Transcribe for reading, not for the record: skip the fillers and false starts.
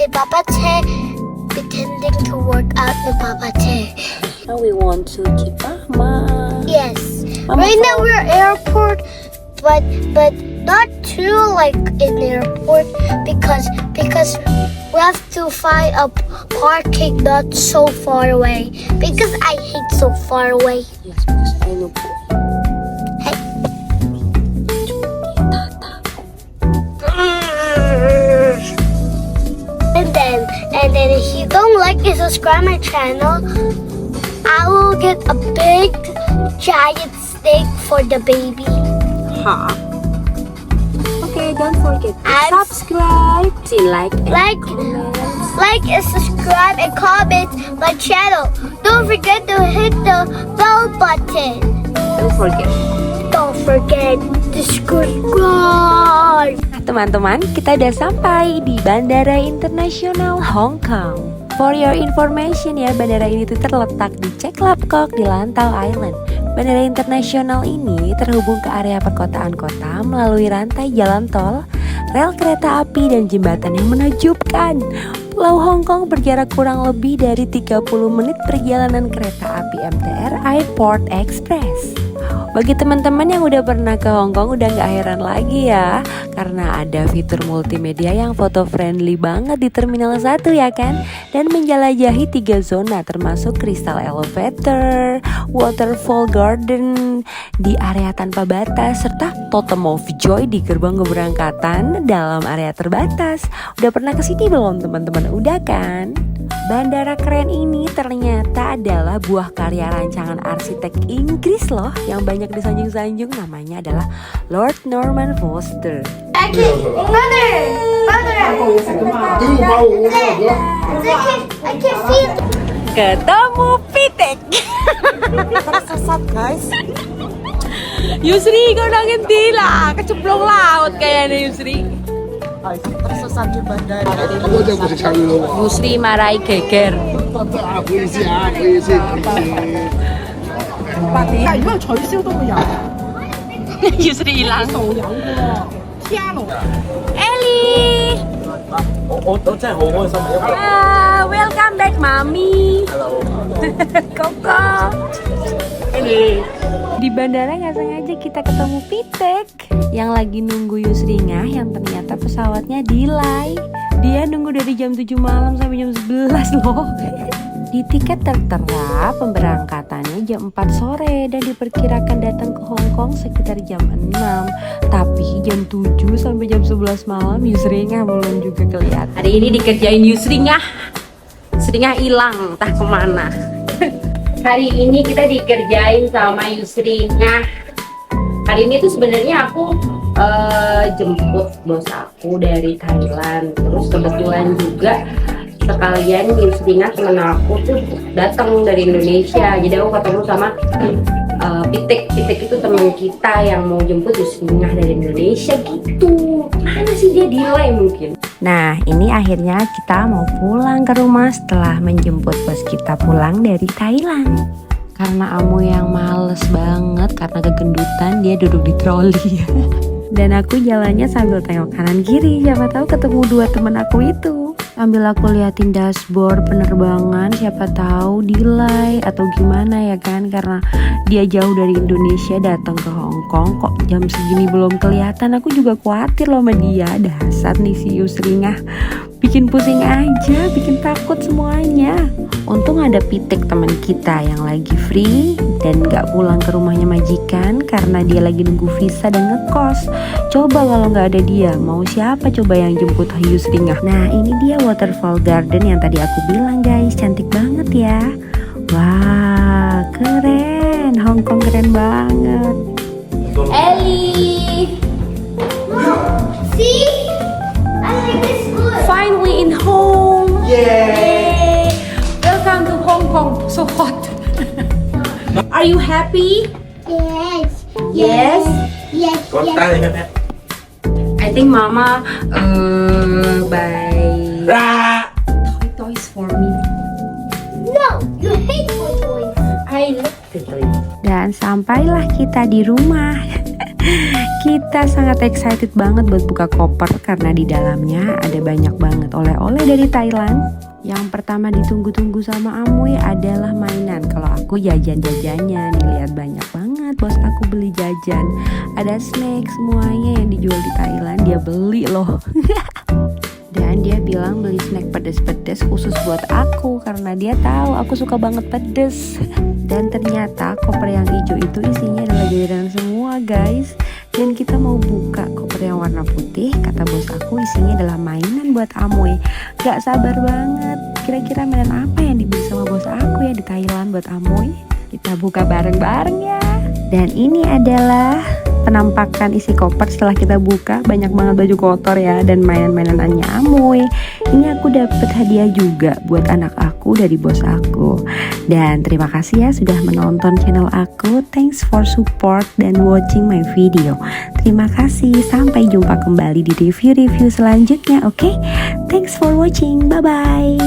in Papa Che, pretending to work out in Papa Che. Now we want to keep Mama. Yes. Mama Right now phone. we're airport, but not too like in airport because we have to find a parking not so far away because I hate so far away. Yes, because I know. Hey. And then if you don't like and subscribe my channel, I will get a big giant steak for the baby. Huh? Okay, don't forget to And- subscribe, see like, and Like, comment. like and subscribe and comment my channel. Don't forget to hit the bell button. Don't forget. Don't forget to subscribe. Nah, teman-teman, kita udah sampai di Bandara Internasional Hong Kong. For your information ya, bandara ini tuh terletak di Cek Lap Kok di Lantau Island. Bandara internasional ini terhubung ke area perkotaan kota melalui rantai jalan tol, rel kereta api dan jembatan yang menakjubkan. Pulau Hong Kong berjarak kurang lebih dari 30 menit perjalanan kereta api MTR Airport Express. Bagi teman-teman yang udah pernah ke Hong Kong udah gak heran lagi ya, karena ada fitur multimedia yang photo friendly banget di Terminal 1 ya kan, dan menjelajahi 3 zona termasuk Crystal Elevator, Waterfall Garden di area tanpa batas, serta Totem of Joy di gerbang keberangkatan dalam area terbatas. Udah pernah kesini belum teman-teman? Udah kan? Bandara keren ini ternyata adalah buah karya rancangan arsitek Inggris loh, yang banyak disanjung-sanjung. Namanya adalah Lord Norman Foster. I can feel. Ketemu Pitek. Tersesat guys. Yusri, kau nangin tila, kecemplung laut kayaknya Yusri. Tersesat di bandara. Yusri marahi geger. 如果取消都會有， Yusri hilang. 有嘅喎。天龍 Eli, 我真係好開心啊！因為 welcome back mami. Koko. Di bandara nggak sengaja kita ketemu Pitek yang lagi nunggu Yusringah yang ternyata pesawatnya delay. Dia nunggu dari jam 7 malam sampai jam 11 loh. Di tiket tertera pemberangkatannya jam 4 sore dan diperkirakan datang ke Hong Kong sekitar jam 6. Tapi jam 7 sampai jam 11 malam Yusringah belum juga kelihatan. Hari ini dikerjain Yusringah. Yusringah hilang entah kemana. Hari ini kita dikerjain sama Yusringah. Hari ini tuh sebenarnya aku jemput bos aku dari Thailand. Terus kebetulan juga sekalian Yusringah temen aku tuh datang dari Indonesia. Jadi aku ketemu sama Pitek. Pitek itu teman kita yang mau jemput Yusringah dari Indonesia gitu. Mana sih dia delay mungkin. Nah, ini akhirnya kita mau pulang ke rumah setelah menjemput bos kita pulang dari Thailand. Karena Amu yang males banget karena kegendutan, dia duduk di troli. Dan aku jalannya sambil tengok kanan kiri, siapa tahu ketemu 2 teman aku itu. Sambil aku liatin dashboard penerbangan, siapa tahu delay atau gimana ya kan, karena dia jauh dari Indonesia datang ke Hong Kong, kok jam segini belum kelihatan. Aku juga khawatir loh sama dia. Dasar nih si Yusringah, bikin pusing aja, bikin takut semuanya. Untung ada Pitek teman kita yang lagi free dan gak pulang ke rumahnya majikan karena dia lagi nunggu visa dan ngekos. Coba kalau gak ada dia, mau siapa coba yang jemput Yusringah? Nah, ini dia Waterfall Garden yang tadi aku bilang guys, cantik banget ya. Wah, keren, Hong Kong keren banget. Ellie, See? I think it's good. finally in home. Yay! Welcome to Hong Kong. So hot. Are you happy? Yes. Yes. Yes. กดตั้งเลยครับแม่ I think Mama buy รา toys for me. No, you hate my toys. I love the toys. Dan sampailah kita di rumah. Kita sangat excited banget buat buka koper karena di dalamnya ada banyak banget oleh-oleh dari Thailand. Yang pertama ditunggu-tunggu sama Amoy adalah mainan. Kalau aku jajan-jajannya nih, lihat banyak banget bos aku beli jajan. Ada snack semuanya yang dijual di Thailand dia beli loh. Dan dia bilang beli snack pedes-pedes khusus buat aku karena dia tahu aku suka banget pedes. Dan ternyata koper yang hijau itu isinya adalah jajanan semua guys. Dan kita mau buka koper yang warna putih, kata bos aku isinya adalah mainan buat Amoy. Gak sabar banget, kira-kira mainan apa yang dibeli sama bos aku ya di Thailand buat Amoy? Kita buka bareng-bareng ya. Dan ini adalah penampakan isi koper setelah kita buka. Banyak banget baju kotor ya dan mainan-mainanannya Amoy. Ini aku dapat hadiah juga buat anak aku dari bos aku. Dan terima kasih ya sudah menonton channel aku. Thanks for support dan watching my video. Terima kasih, sampai jumpa kembali di review-review selanjutnya, oke? Thanks for watching, bye-bye.